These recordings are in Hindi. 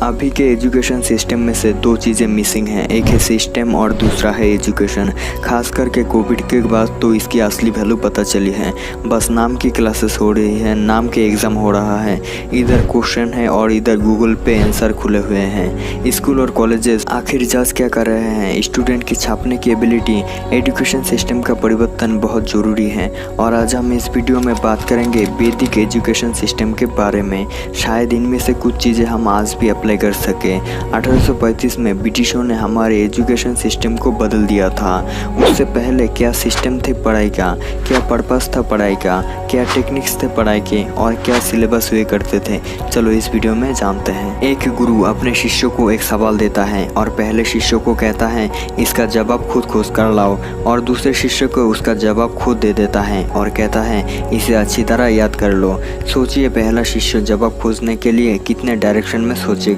अभी के एजुकेशन सिस्टम में से दो चीज़ें मिसिंग हैं, एक है सिस्टम और दूसरा है एजुकेशन। खास करके कोविड के बाद तो इसकी असली वैल्यू पता चली है। बस नाम की क्लासेस हो रही है, नाम के एग्ज़ाम हो रहा है, इधर क्वेश्चन है और इधर गूगल पे आंसर खुले हुए हैं। स्कूल और कॉलेजेस आखिर जज क्या कर रहे हैं? स्टूडेंट की छापने की एबिलिटी। एजुकेशन सिस्टम का परिवर्तन बहुत ज़रूरी है और आज हम इस वीडियो में बात करेंगे वैदिक एजुकेशन सिस्टम के बारे में। शायद इनमें से कुछ चीज़ें हम आज भी अप्लाई कर सके। 1835 में ब्रिटिशों ने हमारे एजुकेशन सिस्टम को बदल दिया था। उससे पहले क्या सिस्टम थे पढ़ाई का, क्या पर्पस था पढ़ाई का, क्या टेक्निक्स थे पढ़ाई के और क्या सिलेबस हुए करते थे, चलो इस वीडियो में जानते हैं। एक गुरु अपने शिष्यों को एक सवाल देता है और पहले शिष्यों को कहता है इसका जवाब खुद खोज कर लाओ, और दूसरे शिष्य को उसका जवाब खुद दे देता है और कहता है इसे अच्छी तरह याद कर लो। सोचिए, पहला शिष्य जवाब खोजने के लिए कितने डायरेक्शन में सोचेगा,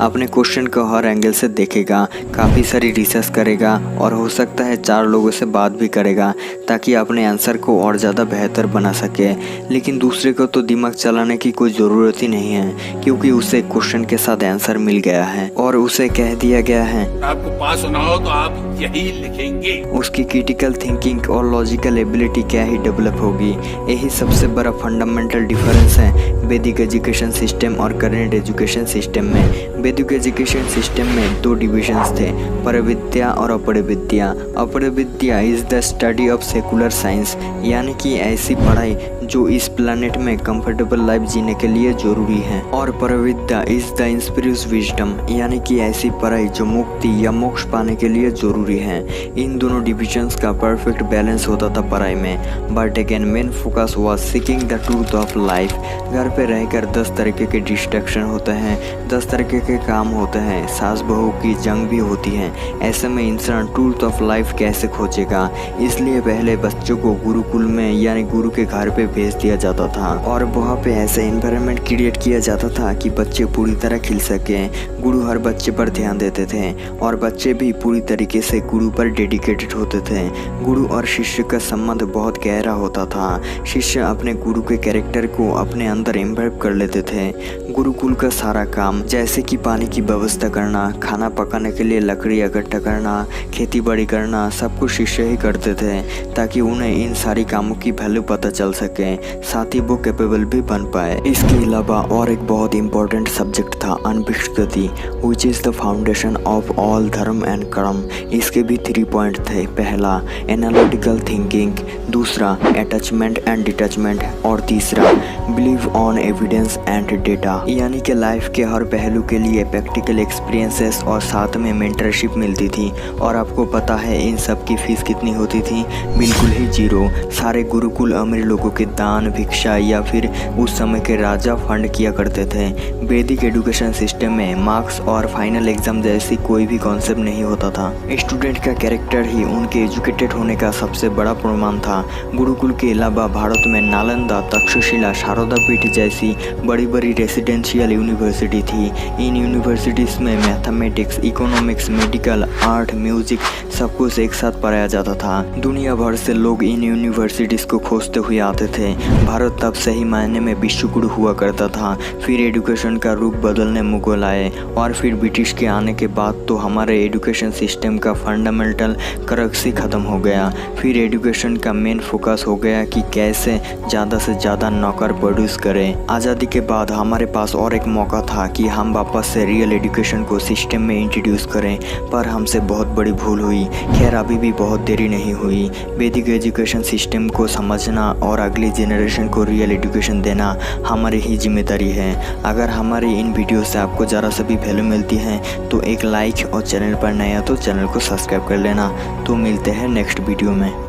अपने क्वेश्चन को हर एंगल से देखेगा, काफ़ी सारी रिसर्च करेगा और हो सकता है 4 लोगों से बात भी करेगा ताकि अपने आंसर को और ज़्यादा बेहतर बना सके। लेकिन दूसरे को तो दिमाग चलाने की कोई ज़रूरत ही नहीं है, क्योंकि उसे क्वेश्चन के साथ आंसर मिल गया है और उसे कह दिया गया है आपको पास होना हो तो आप यही लिखेंगे। उसकी क्रिटिकल थिंकिंग और लॉजिकल एबिलिटी क्या ही डेवलप होगी। यही सबसे बड़ा फंडामेंटल डिफरेंस है वैदिक एजुकेशन सिस्टम और करंट एजुकेशन सिस्टम में। वैदिक एजुकेशन सिस्टम में 2 डिविजन्स थे, पर विद्या और अपर विद्या। अपर विद्या is the study of secular science, यानी कि ऐसी पढ़ाई जो इस प्लानेट में कंफर्टेबल लाइफ जीने के लिए जरूरी है, और पर विद्या इज़ द इंस्पिरियस विजडम, यानी कि ऐसी पढ़ाई जो मुक्ति या मोक्ष पाने के लिए जरूरी है। इन दोनों डिविजन्स का परफेक्ट बैलेंस होता था पढ़ाई में, but again main focus was seeking the truth of life. घर पे रहकर 10 तरीके के डिस्ट्रैक्शन होते हैं, 10 तरीके के काम होते हैं, सास बहू की जंग भी होती है। ऐसे में इंसान ट्रूथ ऑफ लाइफ कैसे खोजेगा? इसलिए पहले बच्चों को गुरुकुल में यानी गुरु के घर पे भेज दिया जाता था और वहाँ पे ऐसा एनवायरनमेंट क्रिएट किया जाता था कि बच्चे पूरी तरह खिल सके। गुरु हर बच्चे पर ध्यान देते थे और बच्चे भी पूरी तरीके से गुरु पर डेडिकेटेड होते थे। गुरु और शिष्य का संबंध बहुत गहरा होता था। शिष्य अपने गुरु के कैरेक्टर को अपने अंदर इम्बिब कर लेते थे। गुरुकुल का सारा काम, जैसे कि पानी की व्यवस्था करना, खाना पकाने के लिए लकड़ी इकट्ठा करना, खेती बाड़ी करना, सब कुछ शिष्य ही करते थे ताकि उन्हें इन सारी कामों की वैल्यू पता चल सके, साथ ही वो कैपेबल भी बन पाए। इसके अलावा और एक बहुत इंपॉर्टेंट सब्जेक्ट था अनभिष्टति, which is the foundation of all dharma and karma. इसके भी 3 पॉइंट थे। पहला एनालिटिकल थिंकिंग, दूसरा अटैचमेंट एंड डिटैचमेंट और तीसरा believe on evidence and data, यानी कि लाइफ के हर पहलू के लिए प्रैक्टिकल एक्सपीरियंसेस और साथ में मेंटरशिप मिलती थी। और आपको पता है इन सब की फीस कितनी होती थी? बिल्कुल ही 0। सारे गुरुकुल अमीर लोगों के दान, भिक्षा या फिर उस समय के राजा फंड किया करते थे। वैदिक एजुकेशन सिस्टम में मार्क्स और फाइनल एग्जाम जैसी कोई भी कॉन्सेप्ट नहीं होता था। स्टूडेंट का कैरेक्टर ही उनके एजुकेटेड होने का सबसे बड़ा प्रमाण था। गुरुकुल के अलावा भारत में नालंदा, तक्षशिला, शारदा पीठ जैसी बड़ी बड़ी रेसिडेंशियल यूनिवर्सिटी थी। इन यूनिवर्सिटीज़ में mathematics, economics, medical, art, music सब कुछ एक साथ पढ़ाया जाता था। दुनिया भर से लोग इन यूनिवर्सिटीज़ को खोजते हुए आते थे। भारत तब सही मायने में विश्व गुरु हुआ करता था। फिर एजुकेशन का रूप बदलने मुगल आए और फिर ब्रिटिश के आने के बाद तो हमारे एजुकेशन सिस्टम का फंडामेंटल क्रक्स ही खत्म हो गया। फिर एजुकेशन का मेन फोकस हो गया कि कैसे ज़्यादा से ज़्यादा नौकर प्रोड्यूस करें। आज़ादी के बाद हमारे पास और एक मौका था कि हम वापस से रियल एजुकेशन को सिस्टम में इंट्रोड्यूस करें, पर हमसे बहुत बड़ी भूल हुई। खैर, अभी भी बहुत देरी नहीं हुई। वैदिक एजुकेशन सिस्टम को समझना और अगली जनरेशन को रियल एजुकेशन देना हमारी ही जिम्मेदारी है। अगर हमारी इन वीडियो से आपको ज़रा सा भी वैल्यू मिलती है तो एक लाइक और चैनल पर नया तो चैनल को सब्सक्राइब कर लेना। तो मिलते हैं नेक्स्ट वीडियो में।